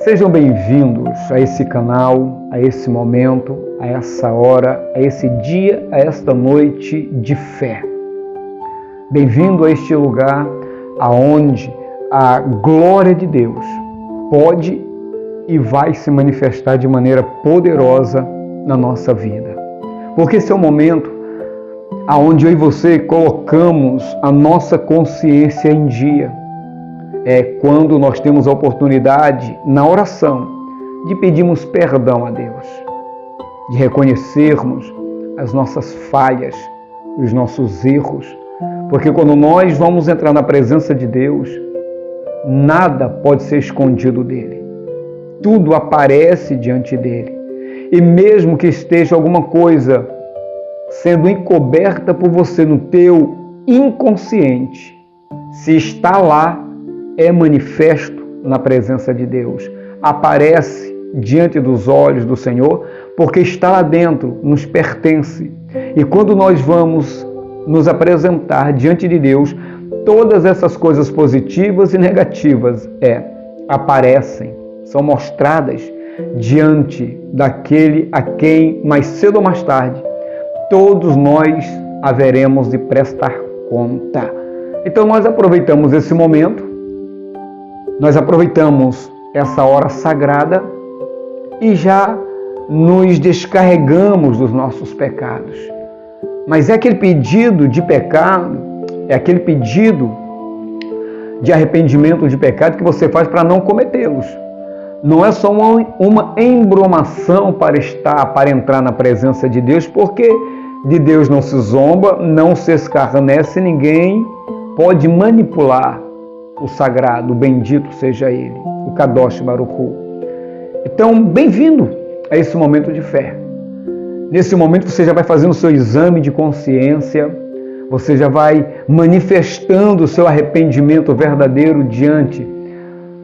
Sejam bem-vindos a esse canal, a esse momento, a essa hora, a esse dia, a esta noite de fé. Bem-vindo a este lugar aonde a glória de Deus pode e vai se manifestar de maneira poderosa na nossa vida. Porque esse é o momento aonde eu e você colocamos a nossa consciência em dia. É quando nós temos a oportunidade, na oração, de pedirmos perdão a Deus, de reconhecermos as nossas falhas, os nossos erros, porque quando nós vamos entrar na presença de Deus, nada pode ser escondido dele. Tudo aparece diante dele. E mesmo que esteja alguma coisa sendo encoberta por você no teu inconsciente, se está lá, é manifesto na presença de Deus. Aparece diante dos olhos do Senhor, porque está lá dentro, nos pertence. E quando nós vamos nos apresentar diante de Deus, todas essas coisas positivas e negativas aparecem, são mostradas diante daquele a quem, mais cedo ou mais tarde, todos nós haveremos de prestar conta. Então nós aproveitamos esse momento, nós aproveitamos essa hora sagrada e já nos descarregamos dos nossos pecados. Mas é aquele pedido de pecado, é aquele pedido de arrependimento de pecado que você faz para não cometê-los. Não é só uma embromação para entrar na presença de Deus, porque de Deus não se zomba, não se escarnece, ninguém pode manipular o sagrado, o bendito seja ele, o Kadosh Baruch Hu. Então, bem-vindo a esse momento de fé. Nesse momento você já vai fazendo o seu exame de consciência, você já vai manifestando o seu arrependimento verdadeiro diante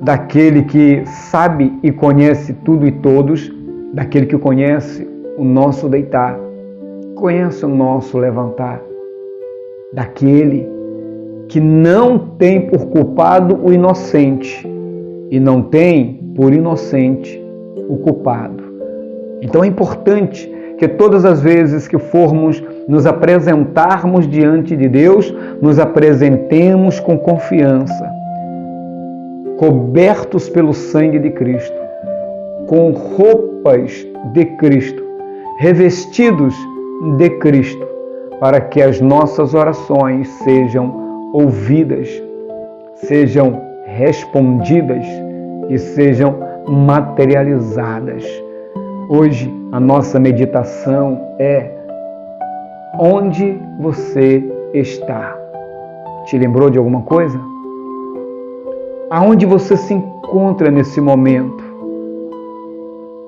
daquele que sabe e conhece tudo e todos, daquele que conhece o nosso deitar, conhece o nosso levantar, daquele que não tem por culpado o inocente e não tem por inocente o culpado. Então é importante que todas as vezes que formos nos apresentarmos diante de Deus, nos apresentemos com confiança, cobertos pelo sangue de Cristo, com roupas de Cristo, revestidos de Cristo, para que as nossas orações sejam ouvidas, sejam respondidas e sejam materializadas. Hoje a nossa meditação é: onde você está? Te lembrou de alguma coisa? Aonde você se encontra nesse momento?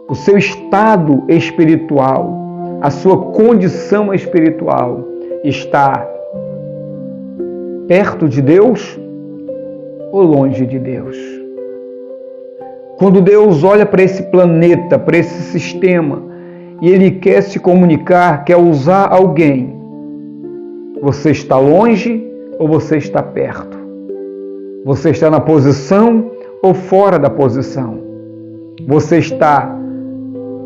O seu estado espiritual, a sua condição espiritual está perto de Deus ou longe de Deus? Quando Deus olha para esse planeta, para esse sistema, e Ele quer se comunicar, quer usar alguém, você está longe ou você está perto? Você está na posição ou fora da posição? Você está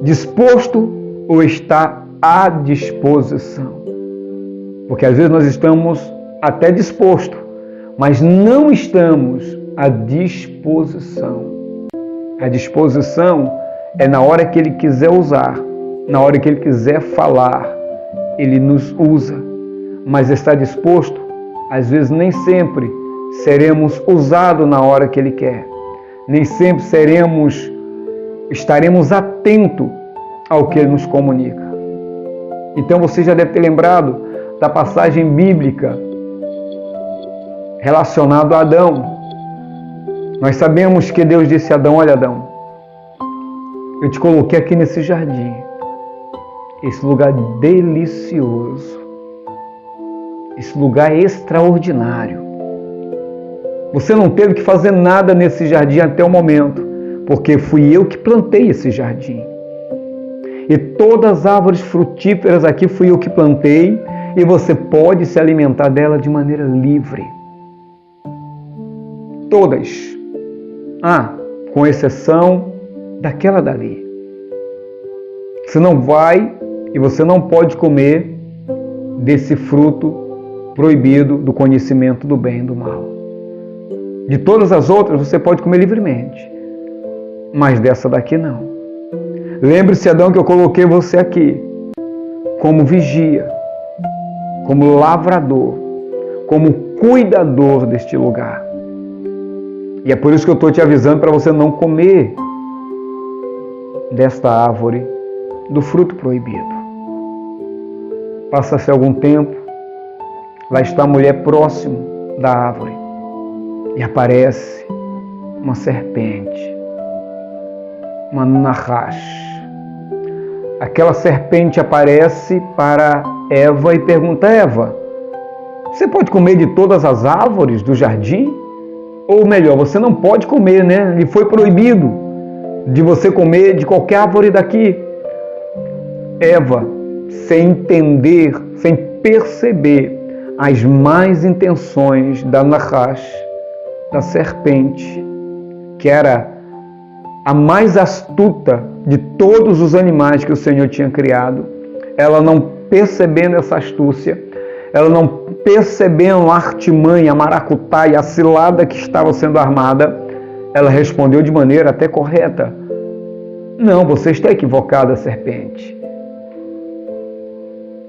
disposto ou está à disposição? Porque às vezes nós estamos até disposto, mas não estamos à disposição. A disposição é na hora que Ele quiser usar, na hora que Ele quiser falar, Ele nos usa. Mas estar disposto, às vezes nem sempre seremos usados na hora que Ele quer. Nem sempre estaremos atentos ao que Ele nos comunica. Então você já deve ter lembrado da passagem bíblica relacionado a Adão. Nós sabemos que Deus disse a Adão: olha, Adão, eu te coloquei aqui nesse jardim, esse lugar delicioso, esse lugar extraordinário. Você não teve que fazer nada nesse jardim até o momento, porque fui eu que plantei esse jardim. E todas as árvores frutíferas aqui fui eu que plantei, e você pode se alimentar dela de maneira livre. Todas. Com exceção daquela dali. Você não vai e você não pode comer desse fruto proibido do conhecimento do bem e do mal. De todas as outras você pode comer livremente, mas dessa daqui não. Lembre-se, Adão, que eu coloquei você aqui como vigia, como lavrador, como cuidador deste lugar. E é por isso que eu estou te avisando para você não comer desta árvore do fruto proibido. Passa-se algum tempo, lá está a mulher próximo da árvore e aparece uma serpente, uma nahash. Aquela serpente aparece para Eva e pergunta: Eva, você pode comer de todas as árvores do jardim? Ou melhor, você não pode comer, né? Lhe foi proibido de você comer de qualquer árvore daqui. Eva, sem entender, sem perceber as más intenções da nahash, da serpente, que era a mais astuta de todos os animais que o Senhor tinha criado, ela não percebendo essa astúcia, ela não percebendo a artimanha, a maracutaia, a cilada que estava sendo armada, ela respondeu de maneira até correta: não, você está equivocada, serpente.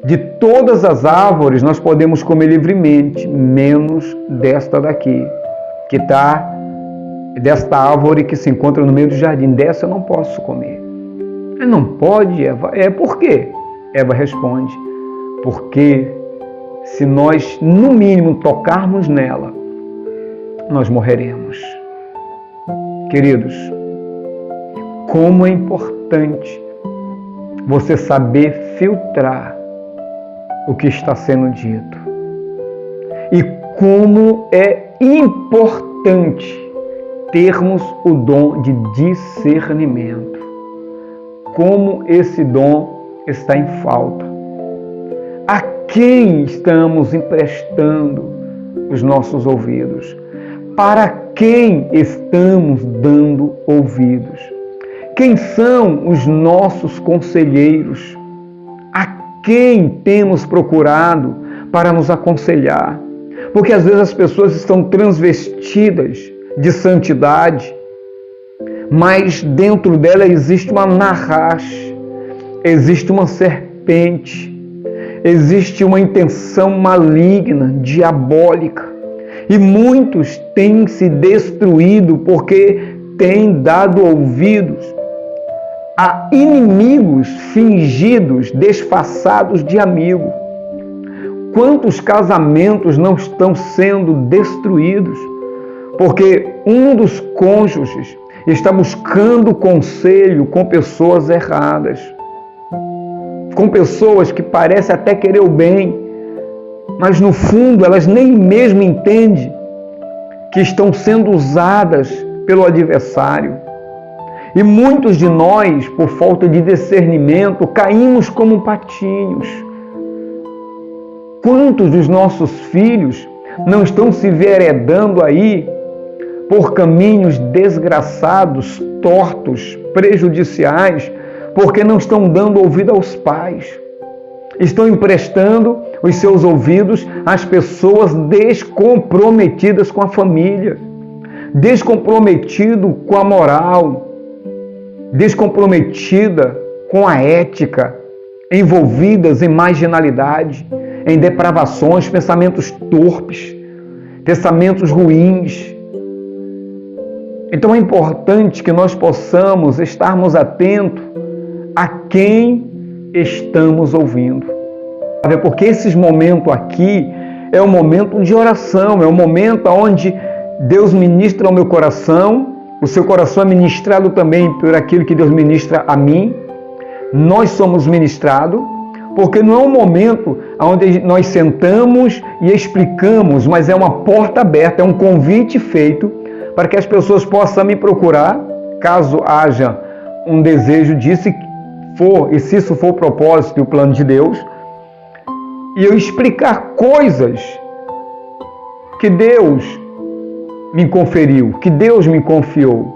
De todas as árvores nós podemos comer livremente, menos desta daqui, que está desta árvore que se encontra no meio do jardim. Dessa eu não posso comer. Não pode, Eva? Por quê? Eva responde: porque se nós, no mínimo, tocarmos nela, nós morreremos. Queridos, como é importante você saber filtrar o que está sendo dito. E como é importante termos o dom de discernimento. Como esse dom está em falta. A quem estamos emprestando os nossos ouvidos? Para quem estamos dando ouvidos? Quem são os nossos conselheiros? A quem temos procurado para nos aconselhar? Porque às vezes as pessoas estão transvestidas de santidade, mas dentro dela existe uma nahash, existe uma serpente, existe uma intenção maligna, diabólica. E muitos têm se destruído porque têm dado ouvidos a inimigos fingidos, disfarçados de amigo. Quantos casamentos não estão sendo destruídos porque um dos cônjuges está buscando conselho com pessoas erradas, com pessoas que parecem até querer o bem, mas no fundo elas nem mesmo entendem que estão sendo usadas pelo adversário. E muitos de nós, por falta de discernimento, caímos como patinhos. Quantos dos nossos filhos não estão se veredando aí por caminhos desgraçados, tortos, prejudiciais, porque não estão dando ouvido aos pais? Estão emprestando os seus ouvidos às pessoas descomprometidas com a família, descomprometido com a moral, descomprometida com a ética, envolvidas em marginalidade, em depravações, pensamentos torpes, pensamentos ruins. Então é importante que nós possamos estarmos atentos a quem estamos ouvindo. Porque esses momentos aqui é um momento de oração, é um momento onde Deus ministra ao meu coração, o seu coração é ministrado também por aquilo que Deus ministra a mim. Nós somos ministrados, porque não é um momento onde nós sentamos e explicamos, mas é uma porta aberta, é um convite feito para que as pessoas possam me procurar, caso haja um desejo disso, e se isso for o propósito e o plano de Deus, e eu explicar coisas que Deus me conferiu, que Deus me confiou,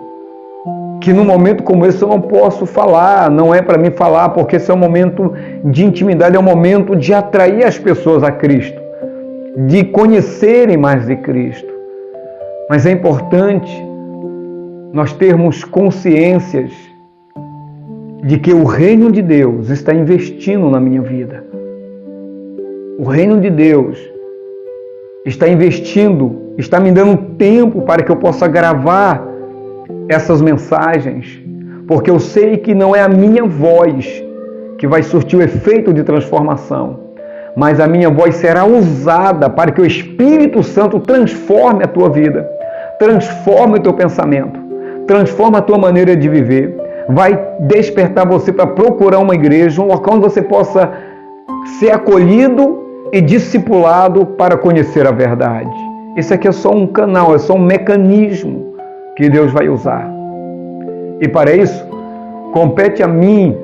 que num momento como esse eu não posso falar, não é para mim falar, porque esse é um momento de intimidade, é um momento de atrair as pessoas a Cristo, de conhecerem mais de Cristo. Mas é importante nós termos consciências de que o reino de Deus está investindo na minha vida. O reino de Deus está investindo, está me dando tempo para que eu possa gravar essas mensagens, porque eu sei que não é a minha voz que vai surtir o efeito de transformação, mas a minha voz será usada para que o Espírito Santo transforme a tua vida, transforme o teu pensamento, transforme a tua maneira de viver, vai despertar você para procurar uma igreja, um local onde você possa ser acolhido e discipulado para conhecer a verdade. Isso aqui é só um canal, é só um mecanismo que Deus vai usar. E para isso, compete a mim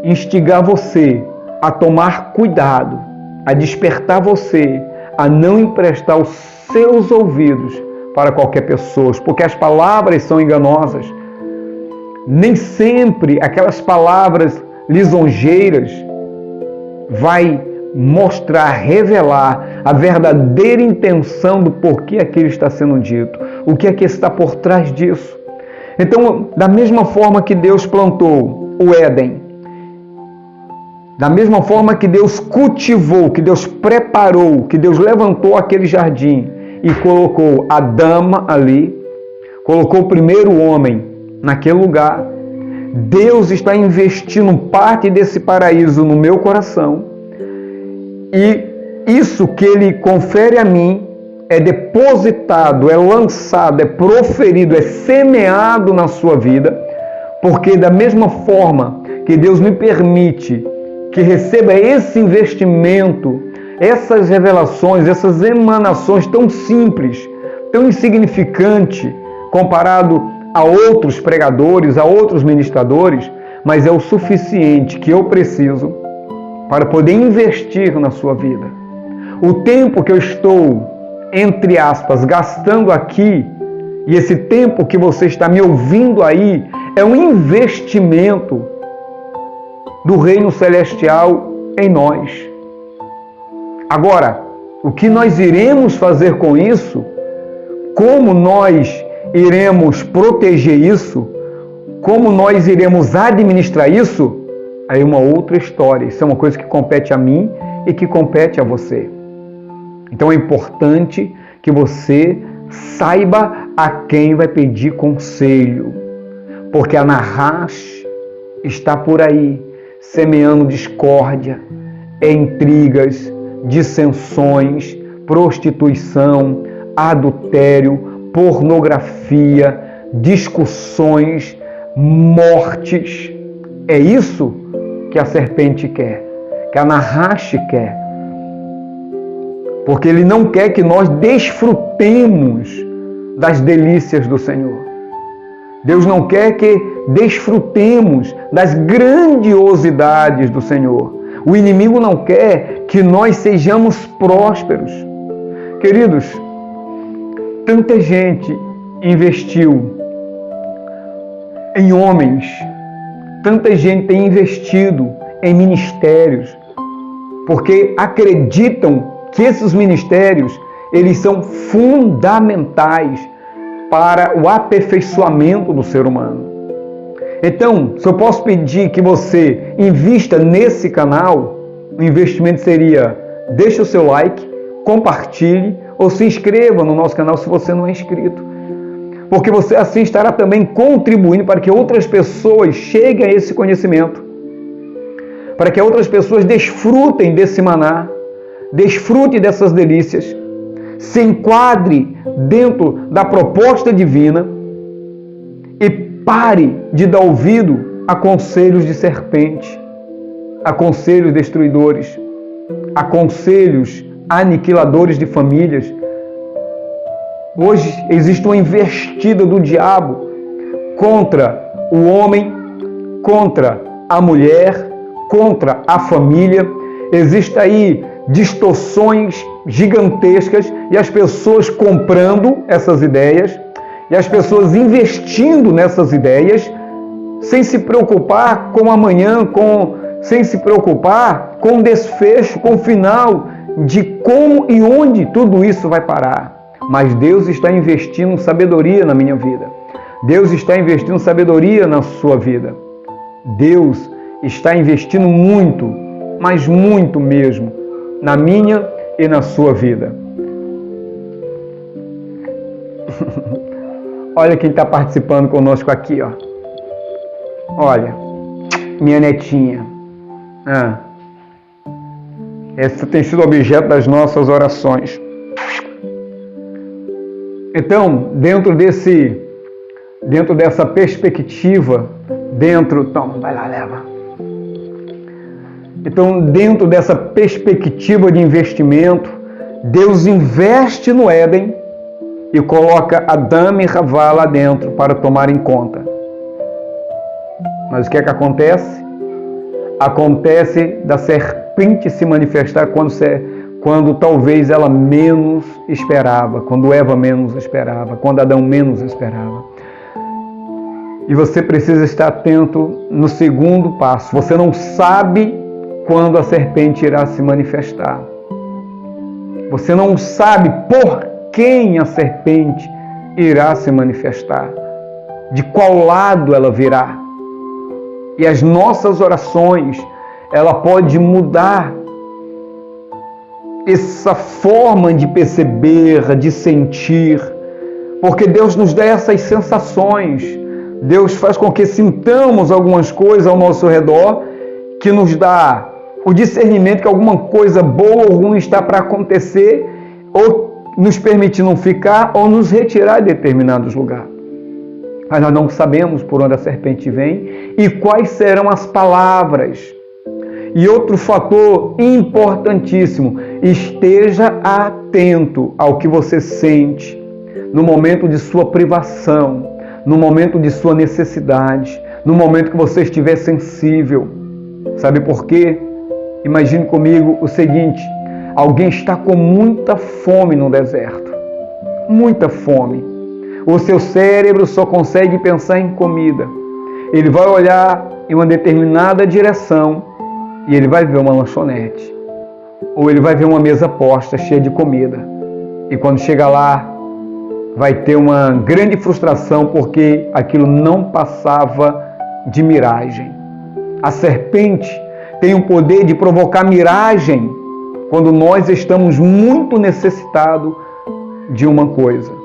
instigar você a tomar cuidado, a despertar você, a não emprestar os seus ouvidos para qualquer pessoa, porque as palavras são enganosas. Nem sempre aquelas palavras lisonjeiras vai mostrar, revelar a verdadeira intenção do porquê aquilo está sendo dito, o que é que está por trás disso. Então, da mesma forma que Deus plantou o Éden, da mesma forma que Deus cultivou, que Deus preparou, que Deus levantou aquele jardim e colocou a dama ali, colocou o primeiro homem naquele lugar, Deus está investindo parte desse paraíso no meu coração, e isso que Ele confere a mim é depositado, é lançado, é proferido, é semeado na sua vida, porque da mesma forma que Deus me permite que receba esse investimento, essas revelações, essas emanações tão simples, tão insignificantes, comparado a outros pregadores, a outros ministradores, mas é o suficiente que eu preciso para poder investir na sua vida. O tempo que eu estou, entre aspas, gastando aqui, e esse tempo que você está me ouvindo aí, é um investimento do reino celestial em nós. Agora, o que nós iremos fazer com isso, como nós iremos proteger isso, como nós iremos administrar isso, aí é uma outra história. Isso é uma coisa que compete a mim e que compete a você. Então é importante que você saiba a quem vai pedir conselho, porque a Nahash está por aí, semeando discórdia, intrigas, dissensões, prostituição, adultério, pornografia, discussões, mortes. É isso que a serpente quer, que a Nahash quer. Porque ele não quer que nós desfrutemos das delícias do Senhor. Deus não quer que desfrutemos das grandiosidades do Senhor. O inimigo não quer que nós sejamos prósperos. Queridos, tanta gente investiu em homens, tanta gente tem investido em ministérios, porque acreditam que esses ministérios, eles são fundamentais para o aperfeiçoamento do ser humano. Então, se eu posso pedir que você invista nesse canal, o investimento seria: deixe o seu like, compartilhe ou se inscreva no nosso canal se você não é inscrito. Porque você assim estará também contribuindo para que outras pessoas cheguem a esse conhecimento, para que outras pessoas desfrutem desse maná, desfrute dessas delícias, se enquadre dentro da proposta divina e pare de dar ouvido a conselhos de serpente, a conselhos destruidores, a conselhos aniquiladores de famílias. Hoje existe uma investida do diabo contra o homem, contra a mulher, contra a família. Existem aí distorções gigantescas e as pessoas comprando essas ideias E as pessoas investindo nessas ideias, sem se preocupar com amanhã, sem se preocupar com o desfecho, com o final, de como e onde tudo isso vai parar. Mas Deus está investindo sabedoria na minha vida. Deus está investindo sabedoria na sua vida. Deus está investindo muito, mas muito mesmo, na minha e na sua vida. Olha quem está participando conosco aqui, ó. Olha, minha netinha. Essa tem sido objeto das nossas orações. Então, dentro dessa perspectiva, vai lá, leva. Então, dentro dessa perspectiva de investimento, Deus investe no Éden e coloca Adão e Havá lá dentro para tomarem conta. Mas o que é que acontece? Acontece da serpente se manifestar quando talvez ela menos esperava, quando Eva menos esperava, quando Adão menos esperava. E você precisa estar atento no segundo passo. Você não sabe quando a serpente irá se manifestar. Você não sabe por quem a serpente irá se manifestar, de qual lado ela virá. E as nossas orações, ela pode mudar essa forma de perceber, de sentir, porque Deus nos dá essas sensações. Deus faz com que sintamos algumas coisas ao nosso redor que nos dá o discernimento que alguma coisa boa ou ruim está para acontecer, ou nos permitindo ficar ou nos retirar de determinados lugares. Mas nós não sabemos por onde a serpente vem e quais serão as palavras. E outro fator importantíssimo, esteja atento ao que você sente no momento de sua privação, no momento de sua necessidade, no momento que você estiver sensível. Sabe por quê? Imagine comigo o seguinte: alguém está com muita fome no deserto, muita fome. O seu cérebro só consegue pensar em comida. Ele vai olhar em uma determinada direção e ele vai ver uma lanchonete, ou ele vai ver uma mesa posta cheia de comida. E quando chega lá, vai ter uma grande frustração porque aquilo não passava de miragem. A serpente tem o poder de provocar miragem quando nós estamos muito necessitados de uma coisa.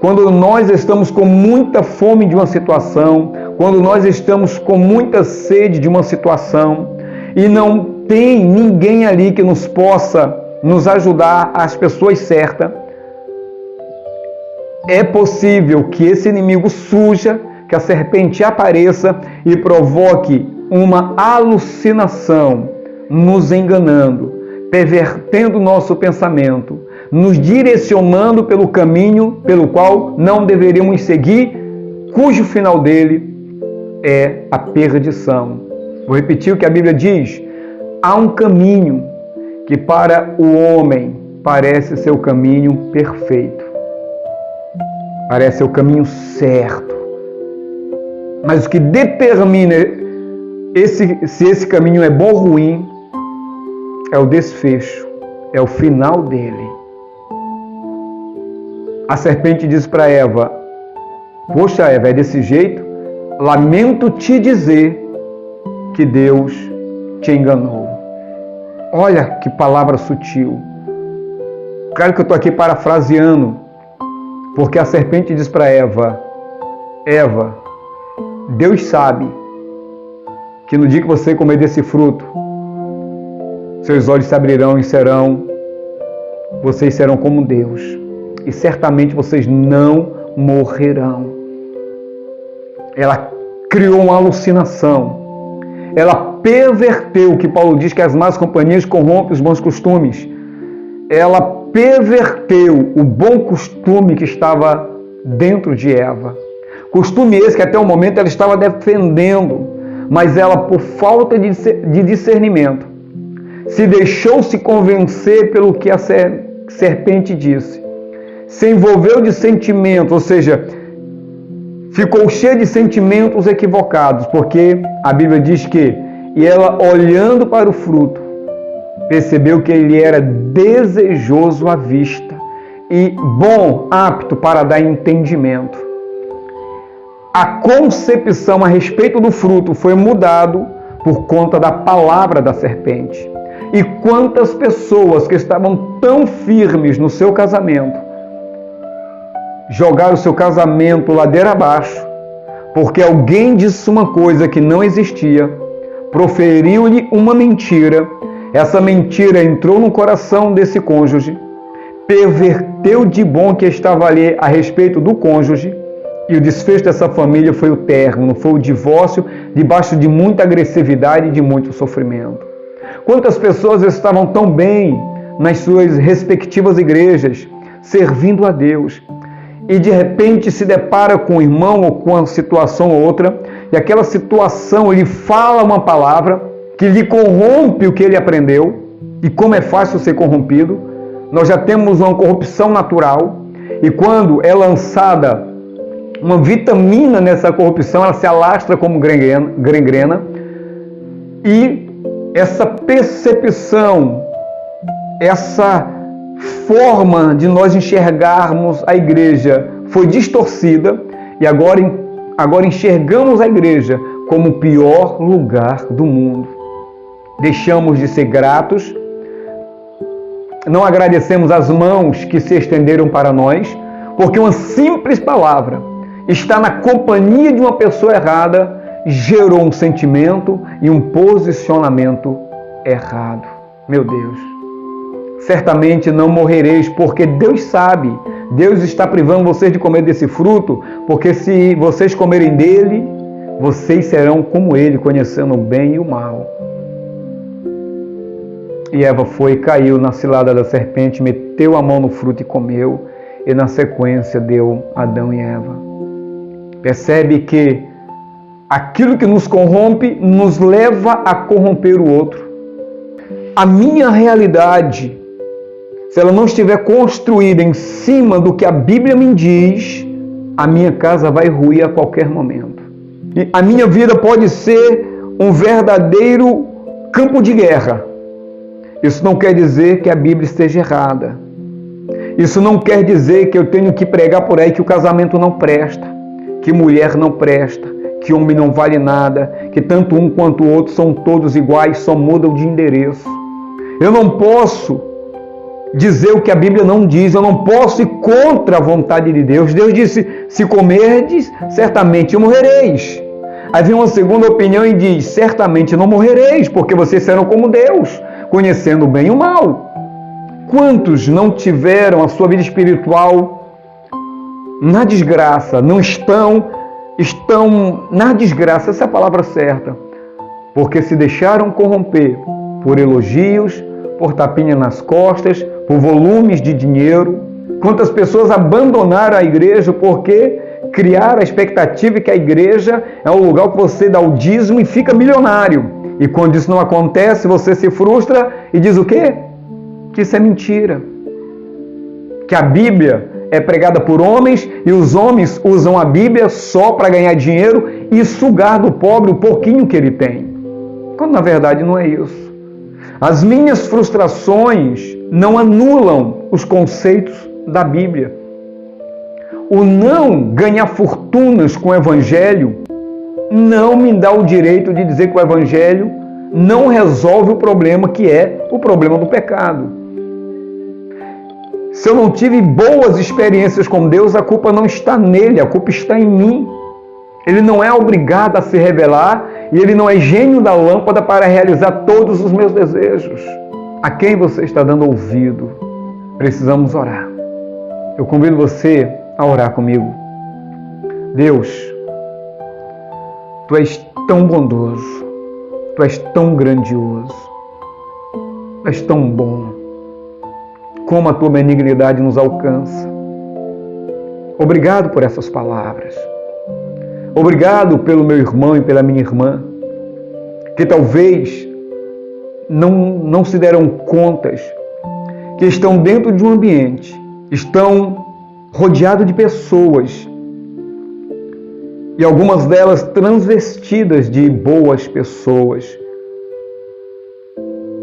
Quando nós estamos com muita fome de uma situação, quando nós estamos com muita sede de uma situação e não tem ninguém ali que nos possa nos ajudar, as pessoas certas, é possível que esse inimigo surja, que a serpente apareça e provoque uma alucinação, nos enganando, pervertendo o nosso pensamento, nos direcionando pelo caminho pelo qual não deveríamos seguir, cujo final dele é a perdição. Vou repetir o que a Bíblia diz: há um caminho que para o homem parece ser o caminho perfeito, parece ser o caminho certo, mas o que determina se esse caminho é bom ou ruim é o desfecho, é o final dele. A serpente diz para Eva: poxa, Eva, é desse jeito? Lamento te dizer que Deus te enganou. Olha que palavra sutil. Claro que eu estou aqui parafraseando, porque a serpente diz para Eva: Eva, Deus sabe que no dia que você comer desse fruto, seus olhos se abrirão e vocês serão como Deus. E certamente vocês não morrerão. Ela criou uma alucinação. Ela perverteu o que Paulo diz que as más companhias corrompem os bons costumes. Ela perverteu o bom costume que estava dentro de Eva. Costume esse que até o momento ela estava defendendo, mas ela, por falta de discernimento, se deixou se convencer pelo que a serpente disse. Se envolveu de sentimento, ou seja, ficou cheia de sentimentos equivocados, porque a Bíblia diz que, e ela, olhando para o fruto, percebeu que ele era desejoso à vista e bom, apto para dar entendimento. A concepção a respeito do fruto foi mudado por conta da palavra da serpente. E quantas pessoas que estavam tão firmes no seu casamento jogaram o seu casamento ladeira abaixo, porque alguém disse uma coisa que não existia, proferiu-lhe uma mentira. Essa mentira entrou no coração desse cônjuge, perverteu de bom que estava ali a respeito do cônjuge, e o desfecho dessa família foi o término, foi o divórcio, debaixo de muita agressividade e de muito sofrimento. Quantas pessoas estavam tão bem nas suas respectivas igrejas, servindo a Deus, e de repente se depara com um irmão ou com uma situação ou outra, e aquela situação ele fala uma palavra que lhe corrompe o que ele aprendeu, e como é fácil ser corrompido. Nós já temos uma corrupção natural, e quando é lançada uma vitamina nessa corrupção, ela se alastra como gangrena, e essa percepção, essa forma de nós enxergarmos a igreja foi distorcida, e agora enxergamos a igreja como o pior lugar do mundo. Deixamos de ser gratos, não agradecemos as mãos que se estenderam para nós, porque uma simples palavra, estar na companhia de uma pessoa errada, gerou um sentimento e um posicionamento errado. Meu Deus, certamente não morrereis, porque Deus sabe, Deus está privando vocês de comer desse fruto, porque se vocês comerem dele, vocês serão como ele, conhecendo o bem e o mal. E Eva foi e caiu na cilada da serpente, meteu a mão no fruto e comeu, e na sequência deu Adão e Eva. Percebe que aquilo que nos corrompe nos leva a corromper o outro. A minha realidade, se ela não estiver construída em cima do que a Bíblia me diz, a minha casa vai ruir a qualquer momento. E a minha vida pode ser um verdadeiro campo de guerra. Isso não quer dizer que a Bíblia esteja errada. Isso não quer dizer que eu tenho que pregar por aí que o casamento não presta, que mulher não presta, que homem não vale nada, que tanto um quanto o outro são todos iguais, só mudam de endereço. Eu não posso dizer o que a Bíblia não diz, eu não posso ir contra a vontade de Deus. Deus disse, se comerdes, certamente morrereis. Aí vem uma segunda opinião e diz, certamente não morrereis, porque vocês serão como Deus, conhecendo o bem e o mal. Quantos não tiveram a sua vida espiritual na desgraça, não estão na desgraça, essa é a palavra certa, porque se deixaram corromper por elogios, por tapinha nas costas, por volumes de dinheiro. Quantas pessoas abandonaram a igreja porque criaram a expectativa de que a igreja é um lugar que você dá o dízimo e fica milionário. E quando isso não acontece, você se frustra e diz o quê? Que isso é mentira. Que a Bíblia é pregada por homens e os homens usam a Bíblia só para ganhar dinheiro e sugar do pobre o pouquinho que ele tem. Quando na verdade não é isso. As minhas frustrações não anulam os conceitos da Bíblia. O não ganhar fortunas com o Evangelho não me dá o direito de dizer que o Evangelho não resolve o problema que é o problema do pecado. Se eu não tive boas experiências com Deus, a culpa não está nele, a culpa está em mim. Ele não é obrigado a se revelar e ele não é gênio da lâmpada para realizar todos os meus desejos. A quem você está dando ouvido? Precisamos orar. Eu convido você a orar comigo. Deus, Tu és tão bondoso, Tu és tão grandioso, Tu és tão bom. Como a Tua benignidade nos alcança. Obrigado por essas palavras. Obrigado pelo meu irmão e pela minha irmã, que talvez não se deram contas que estão dentro de um ambiente, estão rodeados de pessoas e algumas delas transvestidas de boas pessoas.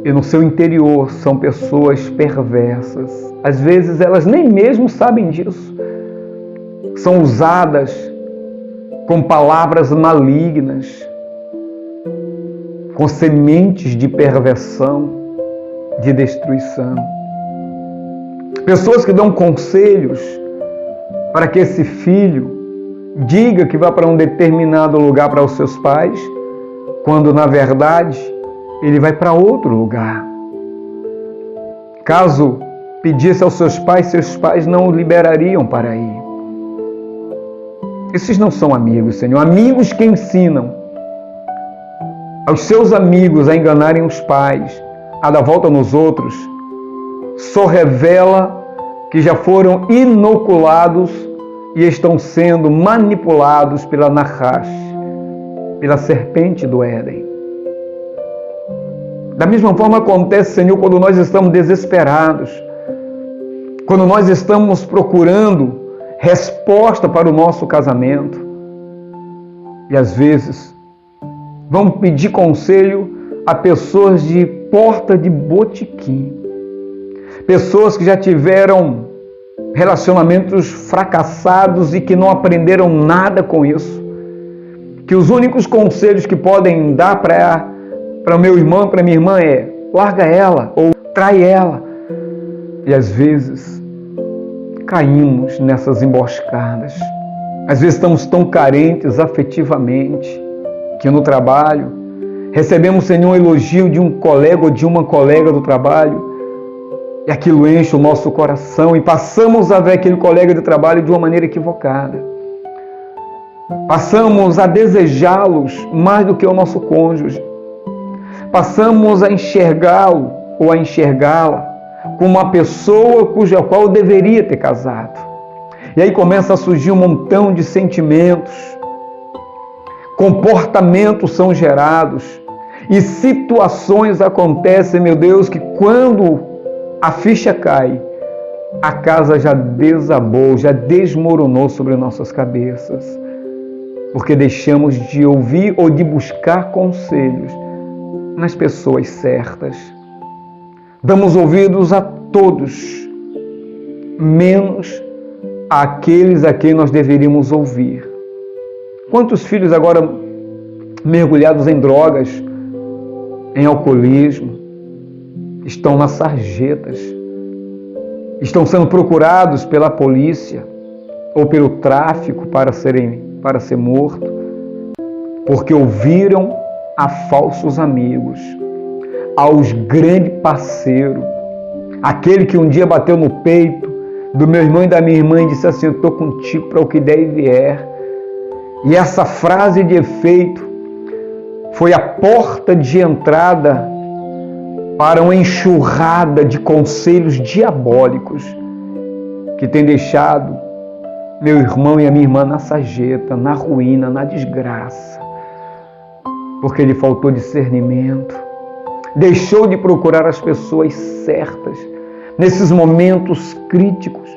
E no seu interior são pessoas perversas. Às vezes elas nem mesmo sabem disso. São usadas com palavras malignas, com sementes de perversão, de destruição. Pessoas que dão conselhos para que esse filho diga que vai para um determinado lugar para os seus pais, quando na verdade ele vai para outro lugar. Caso pedisse aos seus pais não o liberariam para ir. Esses não são amigos, Senhor. Amigos que ensinam aos seus amigos a enganarem os pais, a dar volta nos outros, só revela que já foram inoculados e estão sendo manipulados pela Nahash, pela serpente do Éden. Da mesma forma acontece, Senhor, quando nós estamos desesperados, quando nós estamos procurando resposta para o nosso casamento, e às vezes vamos pedir conselho a pessoas de porta de botequim, pessoas que já tiveram relacionamentos fracassados e que não aprenderam nada com isso, que os únicos conselhos que podem dar para o meu irmão, para minha irmã é: larga ela ou trai ela. E às vezes caímos nessas emboscadas. Às vezes estamos tão carentes afetivamente que no trabalho recebemos, Senhor, um elogio de um colega ou de uma colega do trabalho, e aquilo enche o nosso coração e passamos a ver aquele colega de trabalho de uma maneira equivocada. Passamos a desejá-los mais do que o nosso cônjuge. Passamos a enxergá-lo ou a enxergá-la como uma pessoa cuja qual eu deveria ter casado. E aí começa a surgir um montão de sentimentos, comportamentos são gerados e situações acontecem, meu Deus, que quando a ficha cai, a casa já desabou, já desmoronou sobre nossas cabeças, porque deixamos de ouvir ou de buscar conselhos nas pessoas certas. Damos ouvidos a todos, menos àqueles a quem nós deveríamos ouvir. Quantos filhos agora mergulhados em drogas, em alcoolismo, estão nas sarjetas, estão sendo procurados pela polícia ou pelo tráfico para ser morto, porque ouviram a falsos amigos, aos grandes parceiros, aquele que um dia bateu no peito do meu irmão e da minha irmã e disse assim: eu estou contigo para o que der e vier. E essa frase de efeito foi a porta de entrada para uma enxurrada de conselhos diabólicos que tem deixado meu irmão e a minha irmã na sarjeta, na ruína, na desgraça, porque lhe faltou discernimento, deixou de procurar as pessoas certas nesses momentos críticos,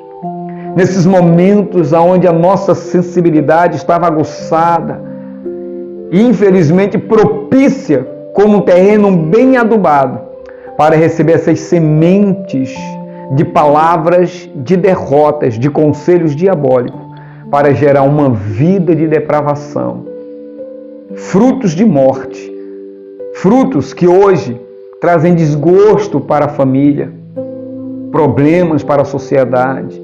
nesses momentos onde a nossa sensibilidade estava aguçada e infelizmente propícia como um terreno bem adubado para receber essas sementes de palavras de derrotas, de conselhos diabólicos, para gerar uma vida de depravação, frutos de morte, frutos que hoje trazem desgosto para a família, problemas para a sociedade,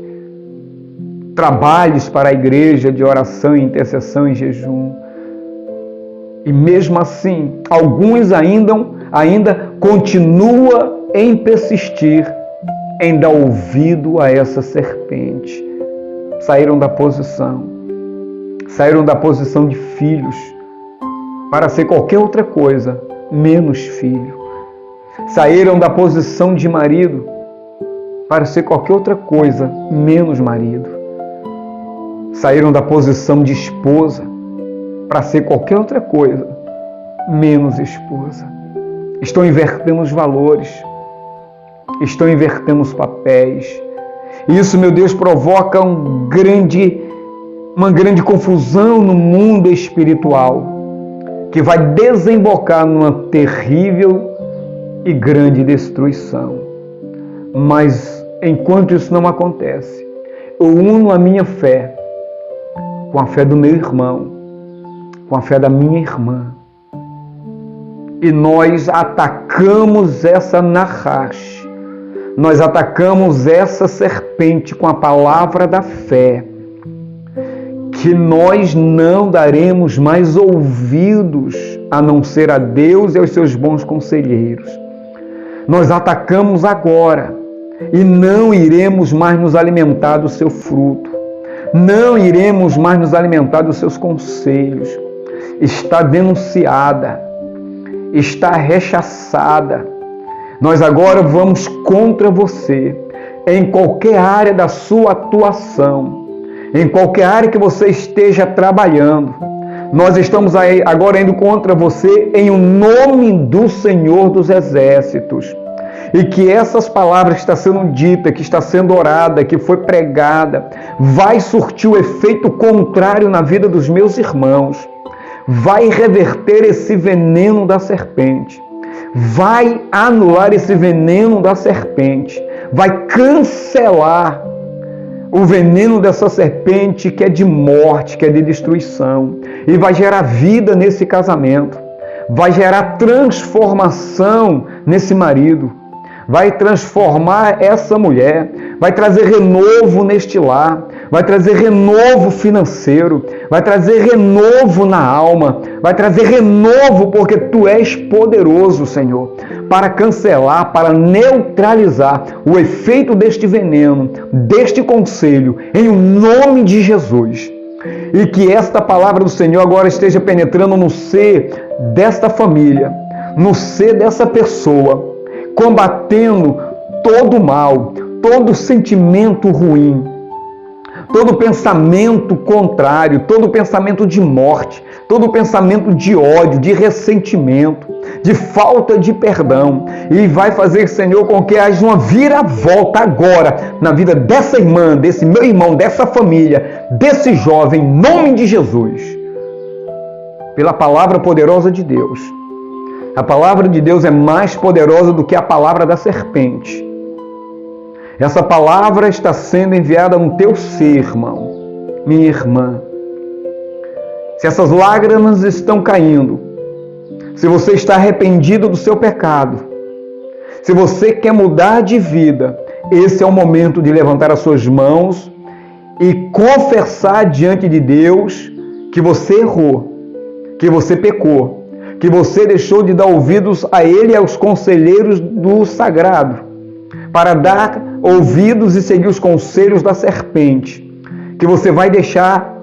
trabalhos para a igreja de oração, intercessão e jejum. E mesmo assim, alguns ainda continuam em persistir em dar ouvido a essa serpente. Saíram da posição de filhos para ser qualquer outra coisa, menos filho. Saíram da posição de marido para ser qualquer outra coisa, menos marido. Saíram da posição de esposa para ser qualquer outra coisa, menos esposa. Estão invertendo os valores, estão invertendo os papéis. E isso, meu Deus, provoca um grande uma grande confusão no mundo espiritual, que vai desembocar numa terrível e grande destruição. Mas, enquanto isso não acontece, eu uno a minha fé com a fé do meu irmão, com a fé da minha irmã, e nós atacamos essa Nahash, nós atacamos essa serpente com a palavra da fé, que nós não daremos mais ouvidos a não ser a Deus e aos seus bons conselheiros. Nós atacamos agora e não iremos mais nos alimentar do seu fruto, não iremos mais nos alimentar dos seus conselhos. Está denunciada, está rechaçada. Nós agora vamos contra você em qualquer área da sua atuação, em qualquer área que você esteja trabalhando. Nós estamos agora indo contra você em o nome do Senhor dos Exércitos. E que essas palavras que estão sendo ditas, que está sendo orada, que foi pregada, vai surtir o efeito contrário na vida dos meus irmãos. Vai reverter esse veneno da serpente. Vai anular esse veneno da serpente. Vai cancelar o veneno dessa serpente que é de morte, que é de destruição. E vai gerar vida nesse casamento. Vai gerar transformação nesse marido. Vai transformar essa mulher. Vai trazer renovo neste lar. Vai trazer renovo financeiro. Vai trazer renovo na alma. Vai trazer renovo porque Tu és poderoso, Senhor, para cancelar, para neutralizar o efeito deste veneno, deste conselho, em nome de Jesus. E que esta palavra do Senhor agora esteja penetrando no ser desta família, no ser dessa pessoa, combatendo todo o mal, todo sentimento ruim, todo pensamento contrário, todo pensamento de morte, todo pensamento de ódio, de ressentimento, de falta de perdão. E vai fazer, Senhor, com que haja uma viravolta agora na vida dessa irmã, desse meu irmão, dessa família, desse jovem, em nome de Jesus. Pela palavra poderosa de Deus. A palavra de Deus é mais poderosa do que a palavra da serpente. Essa palavra está sendo enviada no teu ser, irmão, minha irmã. Se essas lágrimas estão caindo, se você está arrependido do seu pecado, se você quer mudar de vida, esse é o momento de levantar as suas mãos e confessar diante de Deus que você errou, que você pecou, que você deixou de dar ouvidos a Ele e aos conselheiros do sagrado, para dar ouvidos e seguir os conselhos da serpente, que você vai deixar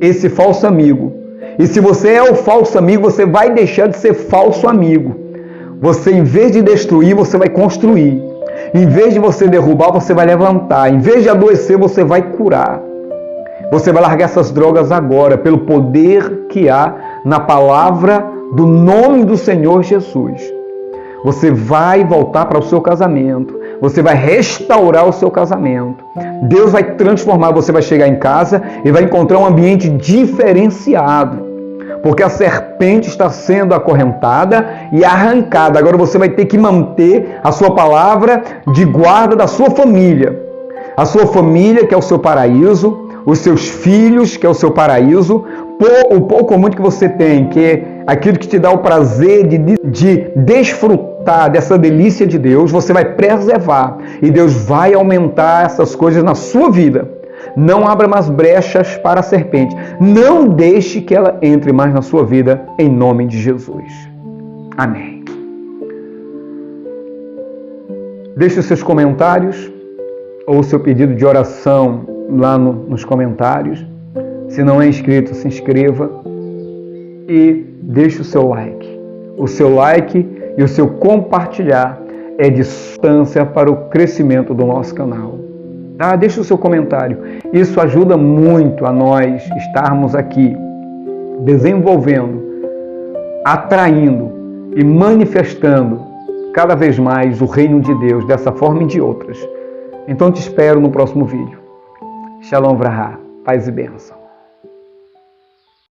esse falso amigo. E se você é o falso amigo, você vai deixar de ser falso amigo. Você, em vez de destruir, você vai construir. Em vez de você derrubar, você vai levantar. Em vez de adoecer, você vai curar. Você vai largar essas drogas agora, pelo poder que há na palavra do nome do Senhor Jesus. Você vai voltar para o seu casamento. Você vai restaurar o seu casamento. Deus vai transformar. Você vai chegar em casa e vai encontrar um ambiente diferenciado. Porque a serpente está sendo acorrentada e arrancada. Agora você vai ter que manter a sua palavra de guarda da sua família. A sua família, que é o seu paraíso. Os seus filhos, que é o seu paraíso. O pouco muito que você tem, que é aquilo que te dá o prazer de desfrutar dessa delícia de Deus, você vai preservar. E Deus vai aumentar essas coisas na sua vida. Não abra mais brechas para a serpente. Não deixe que ela entre mais na sua vida, em nome de Jesus. Amém. Deixe os seus comentários ou o seu pedido de oração lá nos comentários. Se não é inscrito, se inscreva e deixe o seu like. O seu like e o seu compartilhar é de substância para o crescimento do nosso canal. Tá? Deixe o seu comentário. Isso ajuda muito a nós estarmos aqui desenvolvendo, atraindo e manifestando cada vez mais o reino de Deus dessa forma e de outras. Então te espero no próximo vídeo. Shalom Vraha, paz e bênção.